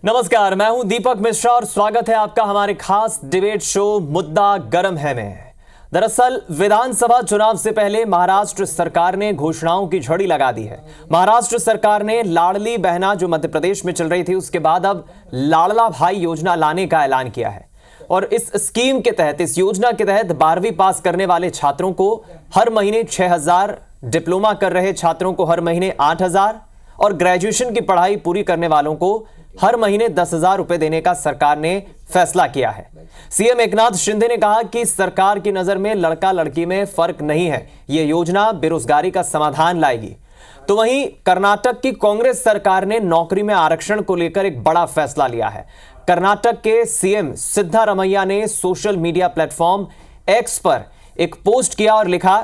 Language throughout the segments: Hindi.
नमस्कार, मैं हूं दीपक मिश्रा और स्वागत है आपका हमारे खास डिबेट शो मुद्दा गरम है में। दरअसल विधानसभा चुनाव से पहले महाराष्ट्र सरकार ने घोषणाओं की झड़ी लगा दी है। महाराष्ट्र सरकार ने लाडली बहना जो मध्य प्रदेश में चल रही थी, उसके बाद अब लाडला भाई योजना लाने का ऐलान किया है। और इस स्कीम के तहत, इस योजना के तहत 12वीं पास करने वाले छात्रों को हर महीने 6,000, डिप्लोमा कर रहे छात्रों को हर महीने 8,000 और ग्रेजुएशन की पढ़ाई पूरी करने वालों को हर महीने 10,000 रुपए देने का सरकार ने फैसला किया है। सीएम एकनाथ शिंदे ने कहा कि सरकार की नजर में लड़का लड़की में फर्क नहीं है, यह योजना बेरोजगारी का समाधान लाएगी। तो वहीं कर्नाटक की कांग्रेस सरकार ने नौकरी में आरक्षण को लेकर एक बड़ा फैसला लिया है। कर्नाटक के सीएम सिद्धारमैया ने सोशल मीडिया प्लेटफॉर्म एक्स पर एक पोस्ट किया और लिखा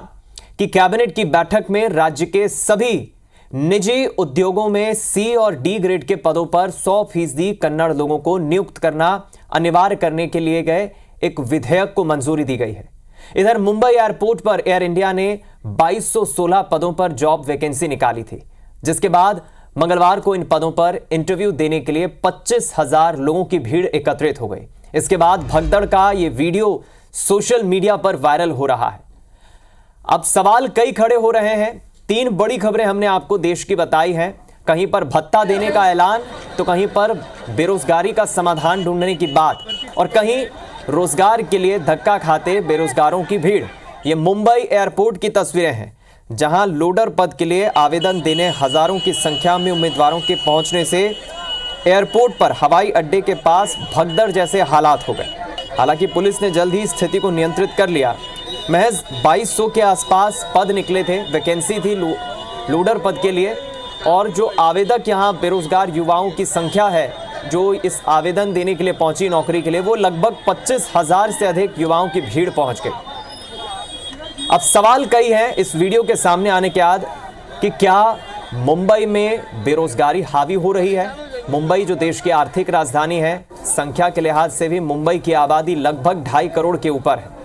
कि कैबिनेट की बैठक में राज्य के सभी निजी उद्योगों में सी और डी ग्रेड के पदों पर 100% कन्नड़ लोगों को नियुक्त करना अनिवार्य करने के लिए गए एक विधेयक को मंजूरी दी गई है। इधर मुंबई एयरपोर्ट पर एयर इंडिया ने 2216 पदों पर जॉब वैकेंसी निकाली थी, जिसके बाद मंगलवार को इन पदों पर इंटरव्यू देने के लिए 25,000 लोगों की भीड़ एकत्रित हो गई। इसके बाद भगदड़ का यह वीडियो सोशल मीडिया पर वायरल हो रहा है। अब सवाल कई खड़े हो रहे हैं। 3 बड़ी खबरें हमने आपको देश की बताई हैं। कहीं पर भत्ता देने का ऐलान, तो कहीं पर बेरोजगारी का समाधान ढूंढने की बात, और कहीं रोजगार के लिए धक्का खाते बेरोजगारों की भीड़। ये मुंबई एयरपोर्ट की तस्वीरें हैं, जहां लोडर पद के लिए आवेदन देने हजारों की संख्या में उम्मीदवारों के पहुंचने से एयरपोर्ट पर हवाई अड्डे के पास भगदड़ जैसे हालात हो गए। हालांकि पुलिस ने जल्द ही स्थिति को नियंत्रित कर लिया। महज 2200 के आसपास पद निकले थे, वैकेंसी थी लोडर पद के लिए, और जो आवेदक यहाँ बेरोजगार युवाओं की संख्या है जो इस आवेदन देने के लिए पहुंची नौकरी के लिए, वो लगभग 25,000 से अधिक युवाओं की भीड़ पहुंच गई। अब सवाल कई हैं इस वीडियो के सामने आने के बाद कि क्या मुंबई में बेरोजगारी हावी हो रही है। मुंबई जो देश की आर्थिक राजधानी है, संख्या के लिहाज से भी मुंबई की आबादी लगभग 2.5 करोड़ के ऊपर है।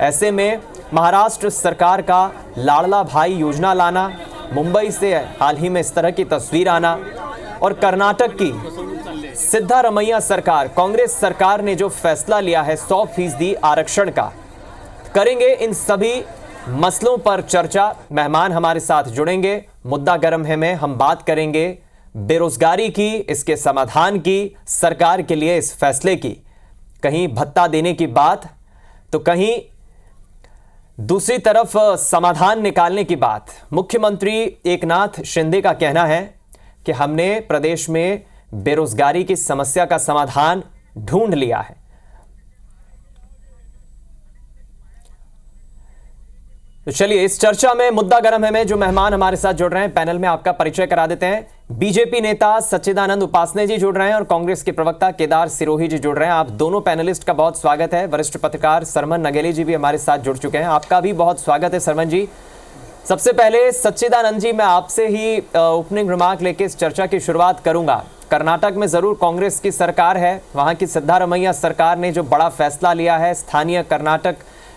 ऐसे में महाराष्ट्र सरकार का लाडला भाई योजना लाना, मुंबई से हाल ही में इस तरह की तस्वीर आना, और कर्नाटक की सिद्धारमैया सरकार, कांग्रेस सरकार ने जो फैसला लिया है 100% आरक्षण का, करेंगे इन सभी मसलों पर चर्चा। मेहमान हमारे साथ जुड़ेंगे। मुद्दा गरम है में हम बात करेंगे बेरोजगारी की, इसके समाधान की, सरकार के लिए इस फैसले की। कहीं भत्ता देने की बात, तो कहीं दूसरी तरफ समाधान निकालने की बात। मुख्यमंत्री एकनाथ शिंदे का कहना है कि हमने प्रदेश में बेरोजगारी की समस्या का समाधान ढूंढ लिया है। तो चलिए इस चर्चा में मुद्दा गरम है में जो मेहमान हमारे साथ जुड़ रहे हैं, पैनल में आपका परिचय करा देते हैं। बीजेपी नेता सच्चिदानंद उपासने जी जुड़ रहे हैं और कांग्रेस के प्रवक्ता केदार सिरोही जी जुड़ रहे हैं। आप दोनों पैनलिस्ट का बहुत स्वागत है। वरिष्ठ पत्रकार सरमन नगेली जी भी हमारे साथ जुड़ चुके हैं, आपका भी बहुत स्वागत है सरमन जी। सबसे पहले सच्चिदानंद जी, मैं आपसे ही ओपनिंग रिमार्क लेके इस चर्चा की शुरुआत करूंगा। कर्नाटक में जरूर कांग्रेस की सरकार है, वहां की सिद्धारमैया सरकार ने जो बड़ा फैसला लिया है, स्थानीय कर्नाटक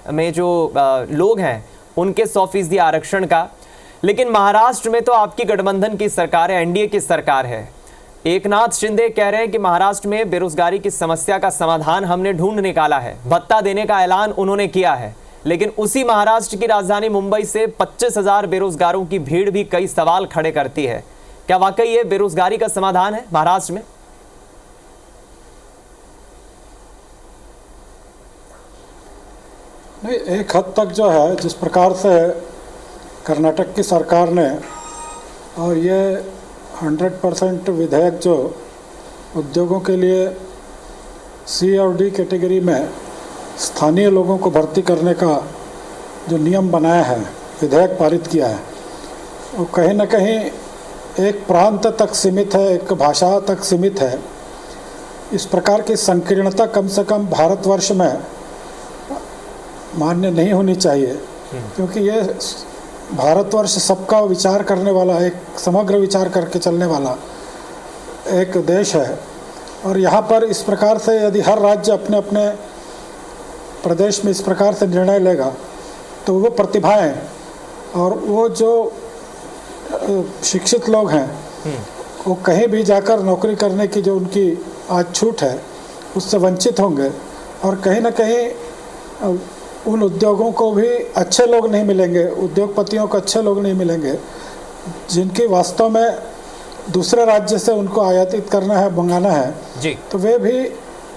में जो लोग हैं उनके 100% आरक्षण का, लेकिन महाराष्ट्र में तो आपकी गठबंधन की सरकार है, एनडीए की सरकार है। एकनाथ शिंदे कह रहे हैं कि महाराष्ट्र में बेरोजगारी की समस्या का समाधान हमने ढूंढ निकाला है, भत्ता देने का ऐलान उन्होंने किया है, लेकिन उसी महाराष्ट्र की राजधानी मुंबई से 25,000 बेरोजगारों की भीड़ भी कई सवाल खड़े करती है। क्या वाकई ये बेरोजगारी का समाधान है महाराष्ट्र में? नहीं, एक हद तक जो है जिस प्रकार से कर्नाटक की सरकार ने, और ये 100% विधेयक जो उद्योगों के लिए सी और डी कैटेगरी में स्थानीय लोगों को भर्ती करने का जो नियम बनाया है, विधेयक पारित किया है, वो कहीं ना कहीं एक प्रांत तक सीमित है, एक भाषा तक सीमित है। इस प्रकार की संकीर्णता कम से कम भारतवर्ष में मान्य नहीं होनी चाहिए, क्योंकि ये भारतवर्ष सबका विचार करने वाला, एक समग्र विचार करके चलने वाला एक देश है। और यहाँ पर इस प्रकार से यदि हर राज्य अपने अपने प्रदेश में इस प्रकार से निर्णय लेगा, तो वो प्रतिभाएं और वो जो शिक्षित लोग हैं वो कहीं भी जाकर नौकरी करने की जो उनकी आज छूट है उससे वंचित होंगे, और कहीं ना कहीं उन उद्योगों को भी अच्छे लोग नहीं मिलेंगे, उद्योगपतियों को अच्छे लोग नहीं मिलेंगे जिनकी वास्तव में दूसरे राज्य से उनको आयातित करना है, मंगाना है जी। तो वे भी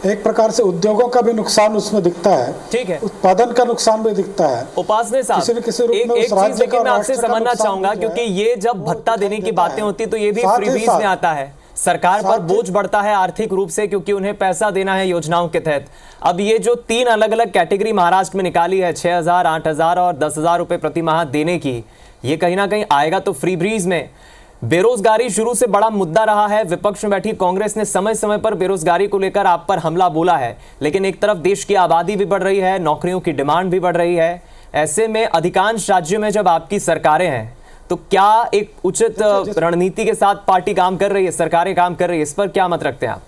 एक प्रकार से उद्योगों का भी नुकसान उसमें दिखता है, ठीक है, उत्पादन का नुकसान भी दिखता है। उपासने साहब, किसी न किसी रूप में एक उस राज्य चीज लेकिन का मैं आपसे राष्ट्र का समझना नुकसान चाहूंगा, जो है, क्योंकि ये जब वो भत्ता देने की दिखाई बातें देता है। होती तो ये भी साथ ही फ्रीबीज साथ- में आता है, सरकार पर बोझ बढ़ता है आर्थिक रूप से, क्योंकि उन्हें पैसा देना है योजनाओं के तहत। अब ये जो 3 अलग अलग कैटेगरी महाराष्ट्र में निकाली है, 6,000, 8,000 और 10,000 रुपए प्रति माह देने की, ये कहीं ना कहीं आएगा तो फ्री ब्रीज में। बेरोजगारी शुरू से बड़ा मुद्दा रहा है। विपक्ष में बैठी कांग्रेस ने समय समय पर बेरोजगारी को लेकर आप पर हमला बोला है, लेकिन एक तरफ देश की आबादी भी बढ़ रही है, नौकरियों की डिमांड भी बढ़ रही है। ऐसे में अधिकांश राज्यों में जब आपकी सरकारें हैं तो क्या एक उचित रणनीति के साथ पार्टी काम कर रही है, सरकारें काम कर रही है, इस पर क्या मत रखते हैं आप?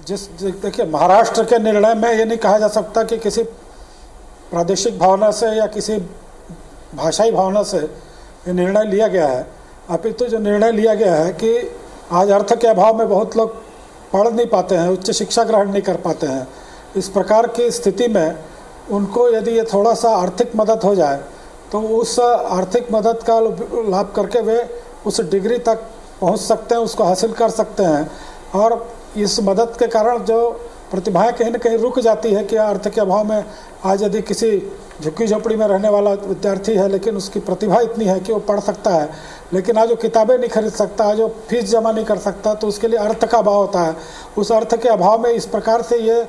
देखिए, महाराष्ट्र के निर्णय में ये नहीं कहा जा सकता कि किसी प्रादेशिक भावना से या किसी भाषाई भावना से ये निर्णय लिया गया है। अपितु जो निर्णय लिया गया है कि आज अर्थ के अभाव में बहुत लोग पढ़ नहीं पाते हैं, उच्च शिक्षा ग्रहण नहीं कर पाते हैं। इस प्रकार की स्थिति में उनको यदि ये थोड़ा सा आर्थिक मदद हो जाए तो उस आर्थिक मदद का लाभ करके वे उस डिग्री तक पहुंच सकते हैं, उसको हासिल कर सकते हैं। और इस मदद के कारण जो प्रतिभाएं कहीं ना कहीं रुक जाती है कि अर्थ के अभाव में आज यदि किसी झुग्गी झोपड़ी में रहने वाला विद्यार्थी है लेकिन उसकी प्रतिभा इतनी है कि वो पढ़ सकता है, लेकिन आज वो किताबें नहीं खरीद सकता, आज वो फीस जमा नहीं कर सकता, तो उसके लिए अर्थ का अभाव होता है। उस अर्थ के अभाव में इस प्रकार से ये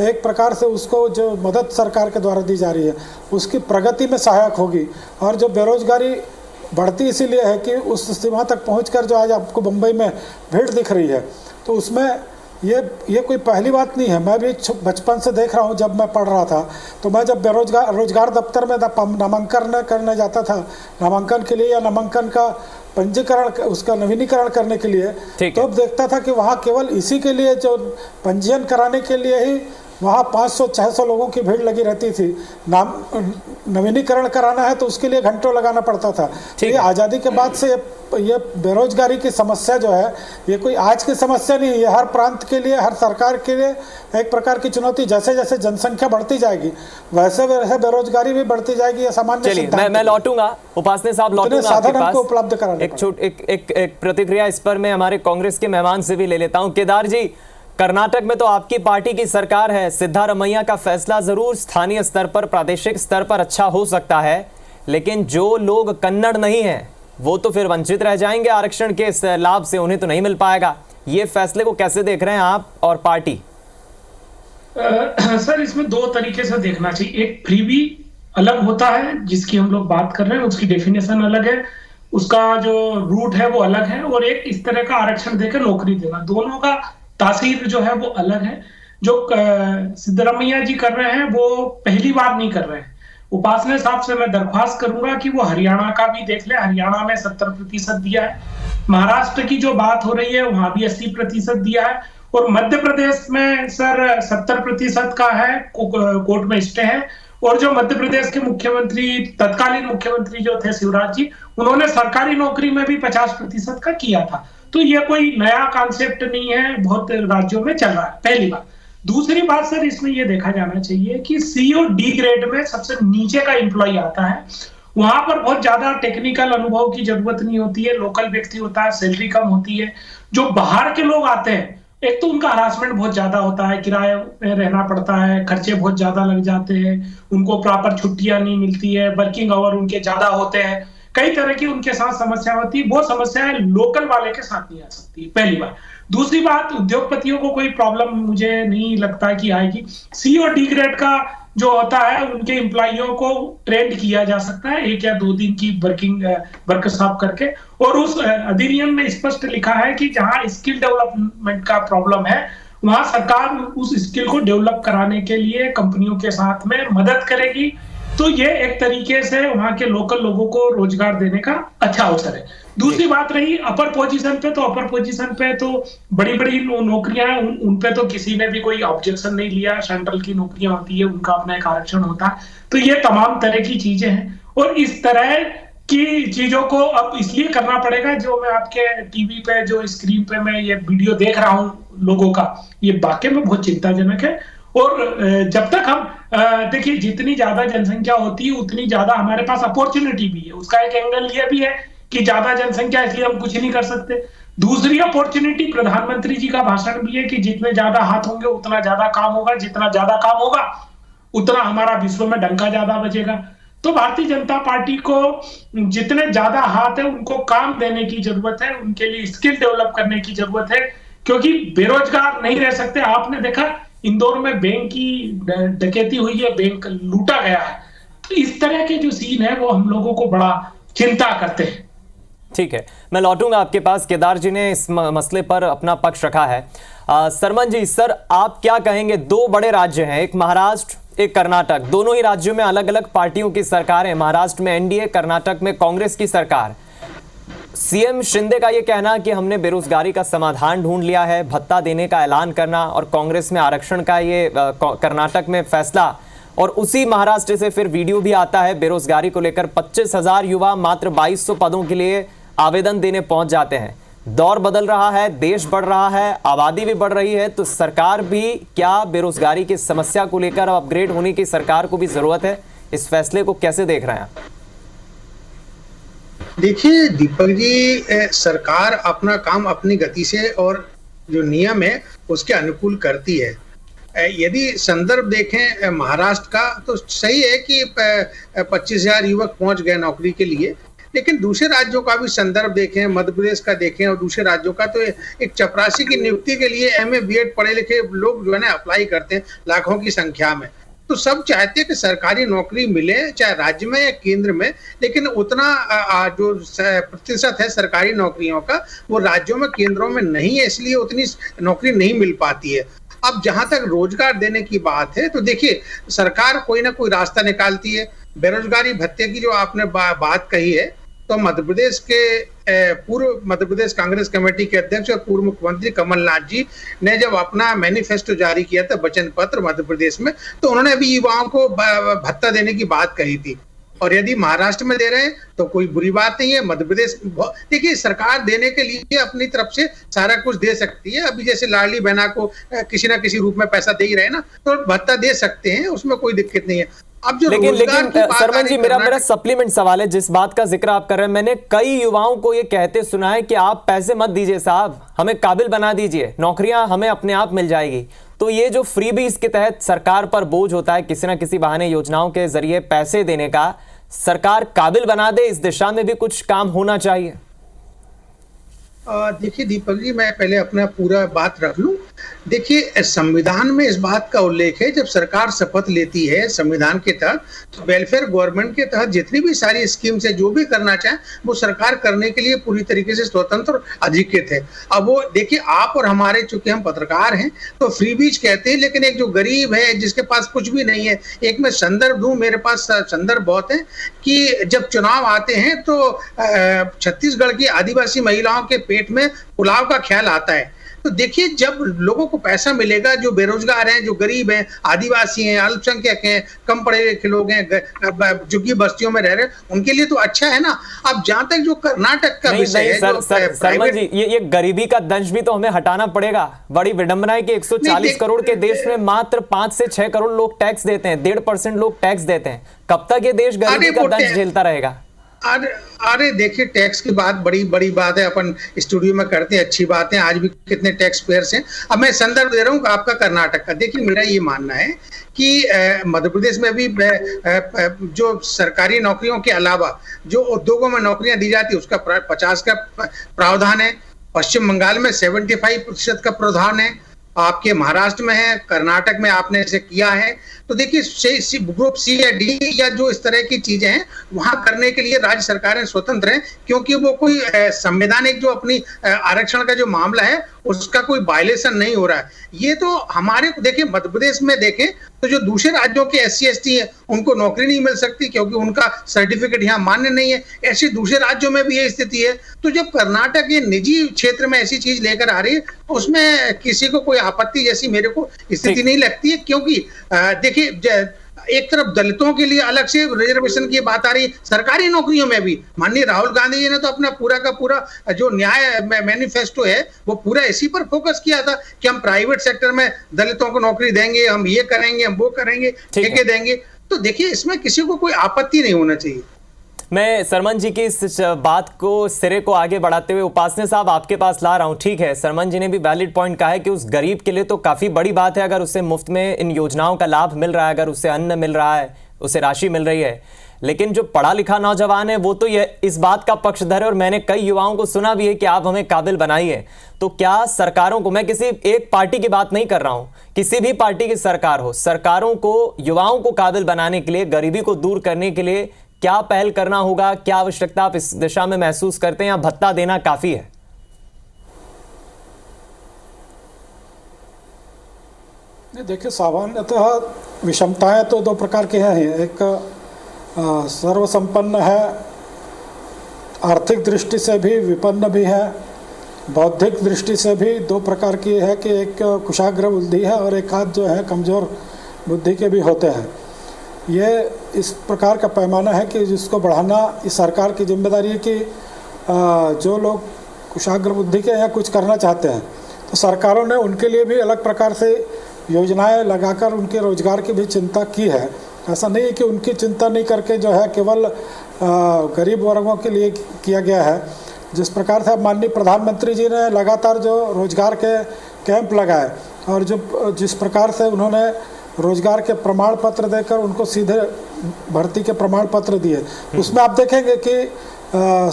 एक प्रकार से उसको जो मदद सरकार के द्वारा दी जा रही है उसकी प्रगति में सहायक होगी। और जो बेरोजगारी बढ़ती इसीलिए है कि उस सीमा तक पहुँच जो आज आपको मुंबई में भीड़ दिख रही है, तो उसमें ये कोई पहली बात नहीं है। मैं भी बचपन से देख रहा हूँ, जब मैं पढ़ रहा था तो मैं जब रोजगार दफ्तर में नामांकन करने जाता था, नामांकन के लिए या नामांकन का पंजीकरण, उसका नवीनीकरण करने के लिए, तो अब देखता था कि वहाँ केवल इसी के लिए जो पंजीयन कराने के लिए ही वहाँ 500-600 लोगों की भीड़ लगी रहती थी। नवीनीकरण कराना है तो उसके लिए घंटों लगाना पड़ता था। तो ये आज़ादी के बाद से ये बेरोजगारी की समस्या जो है ये कोई आज की समस्या नहीं है, ये हर प्रांत के लिए, हर सरकार के लिए एक प्रकार की चुनौती। जैसे जैसे जनसंख्या बढ़ती जाएगी वैसे वैसे बेरोजगारी भी बढ़ती जाएगी, ये सामान्य। चलिए मैं लौटूंगा, उपासने साहब लौटूंगा आपके पास, उपलब्ध कराने एक प्रतिक्रिया इस पर मैं हमारे कांग्रेस के मेहमान से भी ले लेता हूं। केदार जी, कर्नाटक में तो आपकी पार्टी की सरकार है, सिद्धारमैया का फैसला जरूर स्थानीय स्तर पर, प्रादेशिक स्तर पर अच्छा हो सकता है, लेकिन जो लोग कन्नड़ नहीं हैं वो तो फिर वंचित रह जाएंगे आरक्षण के इस लाभ से, उन्हें तो नहीं मिल पाएगा। ये फैसले को कैसे देख रहे हैं आप और पार्टी? सर, इसमें 2 तरीके से देखना चाहिए। एक फ्रीबी अलग होता है जिसकी हम लोग बात कर रहे हैं, उसकी डेफिनेशन अलग है, उसका जो रूट है वो अलग है, और एक इस तरह का आरक्षण देकर नौकरी देना, दोनों का तासीर जो है वो अलग है। जो सिद्धरामैया जी कर रहे हैं वो पहली बार नहीं कर रहे हैं। उपासने साहब से मैं दरख्वास्त करूंगा कि वो हरियाणा का भी देख ले। हरियाणा में 70% दिया है, महाराष्ट्र की जो बात हो रही है वहां भी 80% दिया है, और मध्य प्रदेश में सर 70% का है, कोर्ट में स्टे है। और जो मध्य प्रदेश के मुख्यमंत्री, तत्कालीन मुख्यमंत्री जो थे शिवराज जी, उन्होंने सरकारी नौकरी में भी 50% का किया था। तो ये कोई नया कॉन्सेप्ट नहीं है, बहुत राज्यों में चल रहा है, पहली बात। दूसरी बात सर, इसमें ये देखा जाना चाहिए कि सी और डी ग्रेड में सबसे नीचे का एम्प्लॉय आता है, वहां पर बहुत ज्यादा टेक्निकल अनुभव की जरूरत नहीं होती है, लोकल व्यक्ति होता है, सैलरी कम होती है। जो बाहर के लोग आते हैं, एक तो उनका हरासमेंट बहुत ज्यादा होता है, किराए में रहना पड़ता है, खर्चे बहुत ज्यादा लग जाते हैं, उनको प्रॉपर छुट्टियां नहीं मिलती है, वर्किंग आवर उनके ज्यादा होते हैं, कई तरह की उनके साथ समस्या होती है। वो समस्याएं लोकल वाले के साथ नहीं आ सकती, पहली बात। दूसरी बात, उद्योगपतियों को कोई प्रॉब्लम मुझे नहीं लगता कि आएगी। सी और डी ग्रेड का जो होता है, उनके एम्प्लॉइयों को ट्रेंड किया जा सकता है 1 या 2 दिन की वर्कशॉप करके, और उस अधिनियम में स्पष्ट लिखा है कि जहां स्किल डेवलपमेंट का प्रॉब्लम है वहां सरकार उस स्किल को डेवलप कराने के लिए कंपनियों के साथ में मदद करेगी। तो ये एक तरीके से वहां के लोकल लोगों को रोजगार देने का अच्छा अवसर है। दूसरी बात रही अपर पोजीशन पे, तो अपर पोजीशन पे तो बड़ी बड़ी नौकरियां हैं, उन पे तो किसी ने भी कोई ऑब्जेक्शन नहीं लिया। सेंट्रल की नौकरियां होती है, उनका अपना एक आरक्षण होता है। तो ये तमाम तरह की चीजें हैं, और इस तरह की चीजों को अब इसलिए करना पड़ेगा। जो मैं आपके टीवी पे, जो स्क्रीन पे मैं ये वीडियो देख रहा हूं लोगों का, ये वाकई में बहुत चिंताजनक है। और जब तक हम देखिए, जितनी ज्यादा जनसंख्या होती है उतनी ज्यादा हमारे पास अपॉर्चुनिटी भी है। उसका एक एंगल ये भी है कि ज्यादा जनसंख्या इसलिए हम कुछ नहीं कर सकते। दूसरी अपॉर्चुनिटी प्रधानमंत्री जी का भाषण भी है कि जितने ज्यादा हाथ होंगे उतना ज्यादा काम होगा, जितना ज्यादा काम होगा उतना हमारा विश्व में डंका ज्यादा बजेगा। तो भारतीय जनता पार्टी को जितने ज्यादा हाथ है उनको काम देने की जरूरत है, उनके लिए स्किल डेवलप करने की जरूरत है, क्योंकि बेरोजगार नहीं रह सकते। आपने देखा इंदौर में बैंक की डकैती हुई है, बैंक लूटा गया है। तो इस तरह के जो सीन है वो हम लोगों को बड़ा चिंता करते हैं। ठीक है, मैं लौटूंगा आपके पास। केदार जी ने इस मसले पर अपना पक्ष रखा है। सरमन जी, सर आप क्या कहेंगे? दो बड़े राज्य हैं, एक महाराष्ट्र एक कर्नाटक। दोनों ही राज्यों में अलग अलग पार्टियों की सरकार है। महाराष्ट्र में एनडीए, कर्नाटक में कांग्रेस की सरकार। सीएम शिंदे का यह कहना कि हमने बेरोजगारी का समाधान ढूंढ लिया है, भत्ता देने का ऐलान करना, और कांग्रेस में आरक्षण का ये कर्नाटक में फैसला, और उसी महाराष्ट्र से फिर वीडियो भी आता है बेरोजगारी को लेकर। 25,000 युवा मात्र 2200 पदों के लिए आवेदन देने पहुंच जाते हैं। दौर बदल रहा है, देश बढ़ रहा है, आबादी भी बढ़ रही है, तो सरकार भी क्या बेरोजगारी की समस्या को लेकर अपग्रेड होने की सरकार को भी जरूरत है? इस फैसले को कैसे देख रहे हैं आप? देखिए दीपक जी, सरकार अपना काम अपनी गति से और जो नियम है उसके अनुकूल करती है। यदि संदर्भ देखें महाराष्ट्र का, तो सही है कि 25,000 युवक पहुंच गए नौकरी के लिए, लेकिन दूसरे राज्यों का भी संदर्भ देखें, मध्य प्रदेश का देखें और दूसरे राज्यों का, तो एक चपरासी की नियुक्ति के लिए एमए बीएड पढ़े लिखे लोग जो है ना अप्लाई करते हैं लाखों की संख्या में। तो सब चाहते हैं कि सरकारी नौकरी मिले, चाहे राज्य में या केंद्र में, लेकिन उतना जो प्रतिशत है सरकारी नौकरियों का वो राज्यों में केंद्रों में नहीं है, इसलिए उतनी नौकरी नहीं मिल पाती है। अब जहां तक रोजगार देने की बात है, तो देखिए सरकार कोई ना कोई रास्ता निकालती है। बेरोजगारी भत्ते की जो आपने बात कही है, तो मध्य प्रदेश के पूर्व मध्य प्रदेश कांग्रेस कमेटी के अध्यक्ष और पूर्व मुख्यमंत्री कमलनाथ जी ने जब अपना मैनिफेस्टो जारी किया था, वचन पत्र मध्य प्रदेश में, तो उन्होंने अभी युवाओं को भत्ता देने की बात कही थी। और यदि महाराष्ट्र में दे रहे हैं तो कोई बुरी बात नहीं है। मध्य प्रदेश, देखिए सरकार देने के लिए अपनी तरफ से सारा कुछ दे सकती है। अभी जैसे लाडली बहना को किसी ना किसी रूप में पैसा दे ही रहे हैं ना, तो भत्ता दे सकते हैं, उसमें कोई दिक्कत नहीं है। अब जो लेकिन सरमन जी, मेरा सप्लीमेंट सवाल है, जिस बात का जिक्र आप कर रहे हैं, मैंने कई युवाओं को ये कहते सुना है कि आप पैसे मत दीजिए साहब, हमें काबिल बना दीजिए, नौकरियां हमें अपने आप मिल जाएगी। तो ये जो फ्रीबीज के तहत सरकार पर बोझ होता है किसी ना किसी बहाने योजनाओं के जरिए पैसे देने का, सरकार काबिल बना दे, इस दिशा में भी कुछ काम होना चाहिए। देखिए दीपक जी, मैं पहले अपना पूरा बात रख लूं। देखिए संविधान में इस बात का उल्लेख है, जब सरकार शपथ लेती है संविधान के तहत, तो वेलफेयर गवर्नमेंट के तहत जितनी भी सारी स्कीम्स है, जो भी करना चाहे वो सरकार करने के लिए पूरी तरीके से स्वतंत्र और अधिकृत है। अब वो देखिए, आप और हमारे, चूंकि हम पत्रकार हैं तो फ्रीबीज कहते हैं, लेकिन एक जो गरीब है जिसके पास कुछ भी नहीं है, एक मैं संदर्भ दूं, मेरे पास संदर्भ बहुत है कि जब चुनाव आते हैं तो छत्तीसगढ़ की आदिवासी महिलाओं के पेट में पुलाव का ख्याल आता है। तो देखिए, जब लोगों को पैसा मिलेगा, जो बेरोजगार हैं, जो गरीब हैं, आदिवासी हैं, अल्पसंख्यक हैं, कम पढ़े लिखे लोग हैं, झुग्गी बस्तियों में रह रहे हैं, उनके लिए तो अच्छा है ना। अब जहां तक जो कर्नाटक का विषय है, सरमन जी, ये गरीबी का दंश भी तो हमें हटाना पड़ेगा। बड़ी विडंबना है कि 140 करोड़ के देश में मात्र 5 से 6 करोड़ लोग टैक्स देते हैं, 1.5% लोग टैक्स देते हैं। कब तक ये देश गरीबी का दंश झेलता रहेगा? अरे देखिए, टैक्स की बात बड़ी बात है, अपन स्टूडियो में करते हैं, अच्छी बात है। आज भी कितने टैक्स पेयर्स हैं। अब मैं संदर्भ दे रहा हूँ आपका कर्नाटक का। देखिए, मेरा ये मानना है कि मध्य प्रदेश में भी जो सरकारी नौकरियों के अलावा जो उद्योगों में नौकरियां दी जाती है उसका 50 का प्रावधान है। पश्चिम बंगाल में 75% का प्रावधान है। आपके महाराष्ट्र में है, कर्नाटक में आपने इसे किया है। तो देखिए, ग्रुप सी या डी या जो इस तरह की चीजें हैं वहां करने के लिए राज्य सरकारें स्वतंत्र हैं, क्योंकि वो कोई संवैधानिक जो अपनी आरक्षण का जो मामला है उसका कोई वायलेशन नहीं हो रहा है। ये तो हमारे, देखिए मध्य प्रदेश में देखें तो जो दूसरे राज्यों के SC ST है उनको नौकरी नहीं मिल सकती क्योंकि उनका सर्टिफिकेट यहाँ मान्य नहीं है। ऐसे दूसरे राज्यों में भी ये स्थिति है। तो जब कर्नाटक ये निजी क्षेत्र में ऐसी चीज लेकर आ रही है, उसमें किसी को कोई आपत्ति जैसी मेरे को स्थिति नहीं लगती है, क्योंकि देखिए एक तरफ दलितों के लिए अलग से रिजर्वेशन की बात आ रही है, सरकारी नौकरियों में भी माननीय राहुल गांधी जी ने तो अपना पूरा का पूरा जो न्याय मैनिफेस्टो है वो पूरा इसी पर फोकस किया था कि हम प्राइवेट सेक्टर में दलितों को नौकरी देंगे, हम ये करेंगे, हम वो करेंगे, ठेके देंगे। तो देखिए इसमें किसी को कोई आपत्ति नहीं होना चाहिए। मैं सरमन जी की इस बात को सिरे को आगे बढ़ाते हुए उपासने साहब आपके पास ला रहा हूं। ठीक है, सरमन जी ने भी वैलिड पॉइंट कहा है कि उस गरीब के लिए तो काफ़ी बड़ी बात है अगर उसे मुफ्त में इन योजनाओं का लाभ मिल रहा है, अगर उसे अन्न मिल रहा है, उसे राशि मिल रही है। लेकिन जो पढ़ा लिखा नौजवान है वो तो इस बात का पक्षधर है, और मैंने कई युवाओं को सुना भी है कि आप हमें काबिल बनाइए। तो क्या सरकारों को, मैं किसी एक पार्टी की बात नहीं कर रहा हूं, किसी भी पार्टी की सरकार हो, सरकारों को युवाओं को काबिल बनाने के लिए, गरीबी को दूर करने के लिए क्या पहल करना होगा, क्या आवश्यकता आप इस दिशा में महसूस करते हैं, या भत्ता देना काफी है? नहीं, देखिए सामान्यतः विषमताएं तो दो प्रकार की हैं। एक सर्वसंपन्न है, आर्थिक दृष्टि से भी विपन्न भी है, बौद्धिक दृष्टि से भी दो प्रकार की है कि एक कुशाग्र बुद्धि है और एक आध जो है कमज़ोर बुद्धि के भी होते हैं। ये इस प्रकार का पैमाना है कि जिसको बढ़ाना इस सरकार की जिम्मेदारी है कि जो लोग कुशाग्र बुद्धि के या कुछ करना चाहते हैं तो सरकारों ने उनके लिए भी अलग प्रकार से योजनाएं लगाकर उनके रोजगार की भी चिंता की है। ऐसा नहीं है कि उनकी चिंता नहीं करके जो है केवल गरीब वर्गों के लिए किया गया है। जिस प्रकार से माननीय प्रधानमंत्री जी ने लगातार जो रोजगार के कैंप लगाए और जो जिस प्रकार से उन्होंने रोजगार के प्रमाण पत्र देकर उनको सीधे भर्ती के प्रमाण पत्र दिए, उसमें आप देखेंगे कि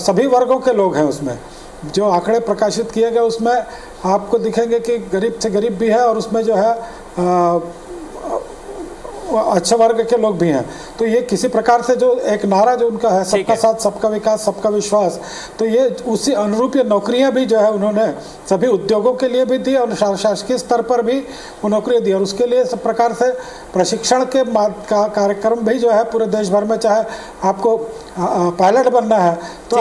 सभी वर्गों के लोग हैं। उसमें जो आंकड़े प्रकाशित किए गए उसमें आपको दिखेंगे कि गरीब से गरीब भी है और उसमें जो है अच्छे वर्ग के लोग भी हैं। तो ये किसी प्रकार से जो एक नारा जो उनका है, सबका साथ सबका विकास सबका विश्वास, तो ये उसी अनुरूप ये नौकरियां भी जो है उन्होंने सभी उद्योगों के लिए भी दी और शासकीय स्तर पर भी वो नौकरियां दी। और उसके लिए सब प्रकार से प्रशिक्षण के कार्यक्रम भी जो है पूरे देश भर में, चाहे आपको पायलट बनना है तो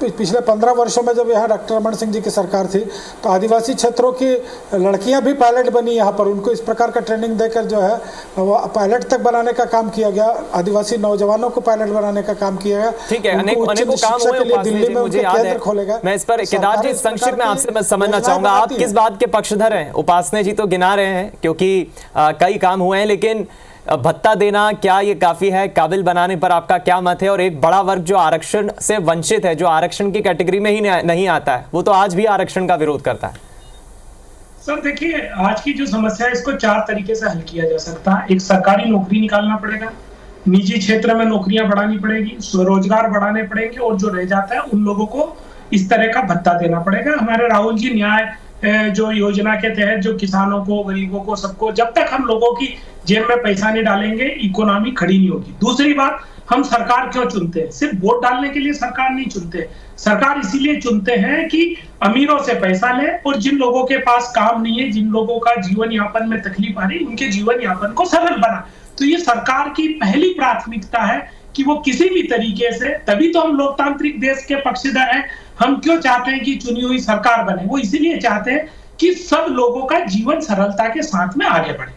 पिछले 15 वर्षों में जब यहाँ डॉक्टर रमन सिंह जी की सरकार थी तो आदिवासी क्षेत्रों की लड़कियां भी पायलट बनी यहाँ पर। उनको इस प्रकार का ट्रेनिंग देकर जो है वो पायलट तक बनाने का काम किया गया, आदिवासी नौजवानों को पायलट बनाने का काम किया गया। ठीक है, अनेकों काम हुए दिल्ली में, मुझे याद है। मैं इस पर केदार जी संक्षिप्त में आपसे मैं समझना चाहूंगा, आप किस बात के पक्षधर हैं? उपासने जी तो गिना रहे हैं क्योंकि कई काम हुए हैं, लेकिन भत्ता देना क्या ये काफी है? काबिल बनाने पर आपका क्या मत है? और एक बड़ा वर्ग जो आरक्षण से वंचित है, जो आरक्षण की कैटेगरी में ही नहीं आता है, वो तो आज भी आरक्षण का विरोध करता है। सर देखिए, आज की जो समस्या है इसको 4 तरीके से हल किया जा सकता है। एक, सरकारी नौकरी निकालना पड़ेगा, निजी क्षेत्र में नौकरियां बढ़ानी पड़ेगी, स्वरोजगार बढ़ाने पड़ेंगे, और जो रह जाता है उन लोगों को इस तरह का भत्ता देना पड़ेगा। हमारे राहुल जी न्याय जो योजना के तहत जो किसानों को, गरीबों को, सबको, जब तक हम लोगों की जेब में पैसा नहीं डालेंगे इकोनॉमी खड़ी नहीं होगी। दूसरी बात, हम सरकार क्यों चुनते हैं? सिर्फ वोट डालने के लिए सरकार नहीं चुनते। सरकार इसीलिए चुनते हैं कि अमीरों से पैसा ले और जिन लोगों के पास काम नहीं है, जिन लोगों का जीवन यापन में तकलीफ आ रही है, उनके जीवन यापन को सरल बना। तो ये सरकार की पहली प्राथमिकता है कि वो किसी भी तरीके से, तभी तो हम लोकतांत्रिक देश के पक्षधर हैं। हम क्यों चाहते हैं कि चुनी हुई सरकार बने? वो इसीलिए चाहते हैं कि सब लोगों का जीवन सरलता के साथ में आगे बढ़े।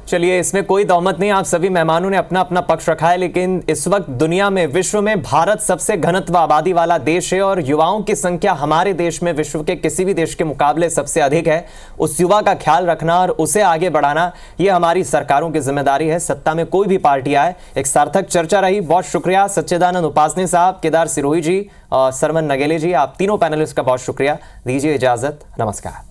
चलिए, इसमें कोई दौमत नहीं, आप सभी मेहमानों ने अपना अपना पक्ष रखा है, लेकिन इस वक्त दुनिया में, विश्व में भारत सबसे घनत्व आबादी वाला देश है और युवाओं की संख्या हमारे देश में विश्व के किसी भी देश के मुकाबले सबसे अधिक है। उस युवा का ख्याल रखना और उसे आगे बढ़ाना, ये हमारी सरकारों की जिम्मेदारी है। सत्ता में कोई भी पार्टी आए, एक सार्थक चर्चा रही। बहुत शुक्रिया सच्चिदानंद उपासने साहब, केदार सिरोही जी और सरमन नगेले जी, आप तीनों पैनलिस्ट का बहुत शुक्रिया। दीजिए इजाजत, नमस्कार।